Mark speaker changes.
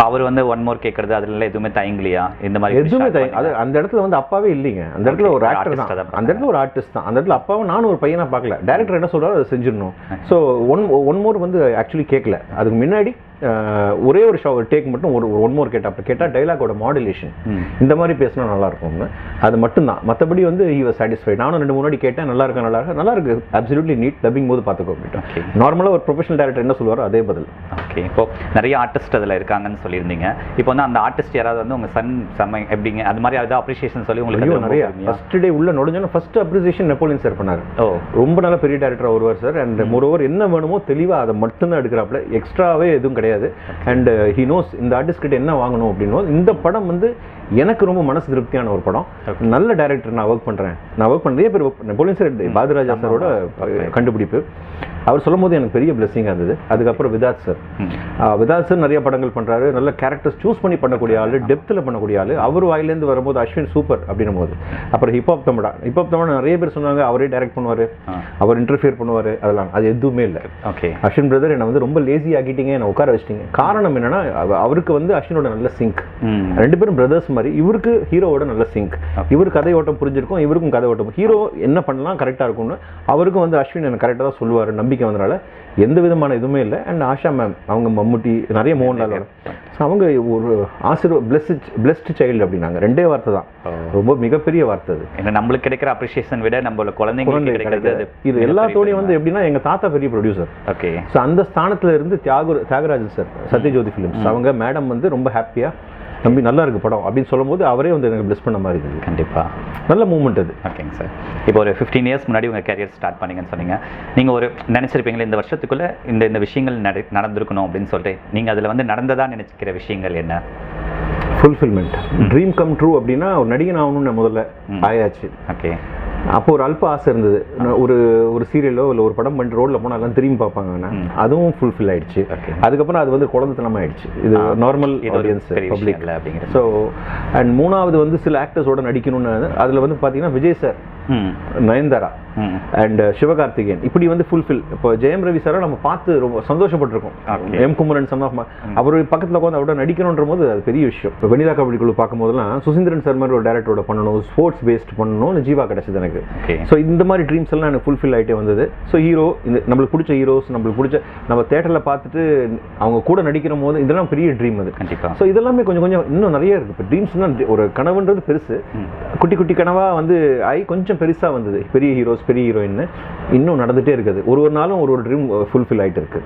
Speaker 1: அவர் வந்து one more கேட்கறது அதுல எதுவுமே தயங்கலையா இந்த மாதிரி
Speaker 2: எதுவுமே அது அந்த இடத்துல வந்து அப்பாவே இல்லைங்க, அந்த இடத்துல ஒரு ஆக்டர் தான், அந்த இடத்துல ஒரு ஆர்டிஸ்ட் தான், அந்த இடத்துல அப்பாவும் நானும் ஒரு பையனா பார்க்கல, டைரக்டர் என்ன சொல்றாரு அதை செஞ்சிடணும். ஸோ ஒன் மோர் வந்து ஆக்சுவலி கேட்கல, அதுக்கு முன்னாடி ஒரே ஒரு டேக் மட்டும் ஒரு ஒன் மோர் கேட்டால் டைலாகோட மாடுலேஷன் இந்த மாதிரி பேசினா நல்லா இருக்கும்னு, அது மட்டும்தான். மற்றபடி வந்து ஹி வாஸ் சாட்டிஸ்ஃபைட். நானும் 2 முன்னாடி கேட்டேன், நல்லா இருக்கு அப்சல்யூட்லி நீட், டப்பிங் போது பார்த்துக்கோ அப்படின்ட்டு. நார்மலாக ஒரு ப்ரொஃபஷனல் டேரக்டர் என்ன சொல்லுவாரோ அதே பதில்.
Speaker 1: ஓகே, இப்போ நிறைய ஆர்டிஸ்ட் அதில் இருக்காங்கன்னு சொல்லியிருந்தீங்க. இப்போ வந்து அந்த ஆர்டிஸ்ட் யாராவது வந்து உங்கள் சன் செம்ம எப்படிங்க அது மாதிரி ஏதாவது அப்ரிஷியேஷன் சொல்லி உங்களுக்கு
Speaker 2: நிறைய ஃபர்ஸ்ட் டே உள்ள நுழைஞ்சோன்னா ஃபர்ஸ்ட் அப்ரிசியேஷன் நெப்போலியன் சார் பண்ணார். ரொம்ப நல்ல பெரிய டேரக்டராக வருவார் சார். அண்ட் மோரோவர் என்ன வேணுமோ தெளிவாக அதை மட்டும்தான் எடுக்கிறாப்புல, எக்ஸ்ட்ராவே எதுவும் கிடையாது. அண்ட் ஹி நோஸ் இந்த ஆர்டிஸ்ட் கிட்ட என்ன வாங்கணும் அப்படின்னு. இந்த படம் வந்து எனக்கு ரொம்ப மனசு திருப்தியான ஒரு படம். நல்ல டைரக்டர் நான் ஒர்க் பண்ணுறேன், நிறைய பேர் நெப்போலியன் சார் பாரதிராஜா சாரோட கண்டுபிடிப்பு. அவர் சொல்லும் போது எனக்கு பெரிய பிளெஸிங்காக இருந்தது. அதுக்கப்புறம் விதாத் சார் நிறைய படங்கள் பண்ணுறாரு, நல்ல கேரக்டர்ஸ் சூஸ் பண்ணி பண்ணக்கூடிய ஆள், டெப்த்தில் பண்ணக்கூடிய ஆள். அவர் வாயிலேருந்து வரும்போது அஸ்வின் சூப்பர் அப்படின்னும் போது, அப்புறம் ஹிப்ஹாப் தமிழா நிறைய பேர் சொன்னாங்க அவரே டைரக்ட் பண்ணுவார், அவர் இன்டர்ஃபியர் பண்ணுவார், அதெல்லாம் அது எதுவுமே இல்லை.
Speaker 1: ஓகே,
Speaker 2: அஸ்வின் பிரதர் என்னை வந்து ரொம்ப லேசி ஆக்கிட்டீங்க, என்னை உட்கார வச்சிட்டீங்க. காரணம் என்னன்னா அவருக்கு வந்து அஸ்வினோட நல்ல சிங்க், 2 பேரும் பிரதர்ஸ் மாதிரி. இவருக்கு ஹீரோவோட நல்ல சிங்க், இவருக்கு கதை ஓட்டம் புரிஞ்சிருக்கும், இவருக்கும் கதை ஓட்டம், ஹீரோ என்ன பண்ணலாம் கரெக்டாக இருக்கும்னு அவருக்கும் வந்து அஸ்வின் எனக்கு கரெக்டாக தான் சொல்லுவார், நம்பிக்கை வந்தனால எந்த விதமான இதுவுமே இல்லை. அண்ட் ஆஷா மேம், அவங்க மம்முட்டி, நிறைய மோகன்லால், அவங்க ஒரு பிளெஸ்ட் சைல்டு அப்படின்னாங்க. 2 வார்த்தை தான், ரொம்ப மிகப்பெரிய வார்த்தை அது.
Speaker 1: ஏன்னா நம்மளுக்கு கிடைக்கிற அப்ரிஷியேஷன் விட நம்மளோட குழந்தைங்களுக்கு கிடைக்கிறது
Speaker 2: இது எல்லாத்தோடையும் வந்து எப்படின்னா எங்க தாத்தா பெரிய ப்ரொடியூசர்.
Speaker 1: ஓகே,
Speaker 2: ஸோ அந்த ஸ்தானத்துல இருந்து தியாகராஜன் சார், சத்யஜோதி ஃபிலிம்ஸ், அவங்க மேடம் வந்து ரொம்ப ஹாப்பியா நம்பி நல்லா இருக்கு படம் அப்படின்னு சொல்லும் போது அவரே வந்து எனக்கு பிளஸ் பண்ண மாதிரி இருந்தது.
Speaker 1: கண்டிப்பாக
Speaker 2: நல்ல மூமெண்ட் அது.
Speaker 1: ஓகேங்க சார், இப்போ ஒரு 15 இயர்ஸ் முன்னாடி உங்கள் கேரியர் ஸ்டார்ட் பண்ணீங்கன்னு சொன்னீங்க. நீங்கள் ஒரு நினச்சிருப்பீங்களா இந்த வருஷத்துக்குள்ளே இந்த விஷயங்கள் நடந்திருக்கணும் அப்படின்னு சொல்லிட்டு, நீங்கள் அதில் வந்து நடந்ததா நினைக்கிற விஷயங்கள் என்ன?
Speaker 2: ஃபுல்ஃபில்மெண்ட், ட்ரீம் கம் ட்ரூ அப்படின்னா ஒரு நடிகன் ஆகணும்னு முதல்ல ஆயாச்சு.
Speaker 1: ஓகே,
Speaker 2: அப்போ ஒரு அல்ப ஆசை இருந்தது, ஒரு சீரியலோ இல்லை ஒரு படம் பண்ணிட்டு ரோட்ல போனால் எல்லாம் திரும்பி பார்ப்பாங்க, அதுவும் ஃபுல்ஃபில் ஆயிடுச்சு. அதுக்கப்புறம் அது வந்து குழந்தைத்தனமா ஆயிடுச்சு, இது நார்மல் ஆடியன்ஸ் பப்ளிக் அப்படிங்கிற. ஸோ அண்ட் 3வது வந்து சில ஆக்டர்ஸோட நடிக்கணும்னு, அதில் வந்து பார்த்தீங்கன்னா விஜய் சார், நயன்தாரா அண்ட் சிவகார்த்திகேயன், இப்படி வந்து ஃபுல்ஃபில். இப்போ ஜெயம் ரவி சாரை நம்ம பார்த்து ரொம்ப சந்தோஷப்பட்டிருக்கோம். எம் குமரன் சன் ஆஃப் அவர் பக்கத்தில் உட்காந்து அவரோட நடிக்கணுன்ற போது அது பெரிய விஷயம். இப்போ வெனிதா கபடி குழு பார்க்கும் போதெல்லாம் சுசீந்திரன் சார் மாதிரி ஒரு டேரக்டரோட பண்ணணும், ஸ்போர்ட்ஸ் பேஸ்ட் பண்ணணும்னு ஜீவா கிடைச்சது எனக்கு. ஸோ இந்த மாதிரி ட்ரீம்ஸ் எல்லாம் எனக்கு ஃபுல்ஃபில் ஆகிட்டே வந்தது. ஸோ ஹீரோ, இந்த நம்மளுக்கு பிடிச்ச ஹீரோஸ், நம்மளுக்கு பிடிச்ச நம்ம தேட்டரில் பார்த்துட்டு அவங்க கூட நடிக்கிற போது இதெல்லாம் பெரிய ட்ரீம் அது. கண்டிப்பாக. ஸோ இதெல்லாமே கொஞ்சம் கொஞ்சம் இன்னும் நிறைய இருக்குது. இப்போ ட்ரீம்ஸ்னால் ஒரு கனவுன்றது பெருசு, குட்டி குட்டி கனவாக வந்து கொஞ்சம் பெருசாக வந்தது. பெரிய ஹீரோஸ், பெரிய ஹீரோயின் இன்னும் நடந்துகிட்டே இருக்குது. ஒரு நாளும் ஒரு ட்ரீம் ஃபுல்ஃபில் ஆகிட்டு இருக்கு.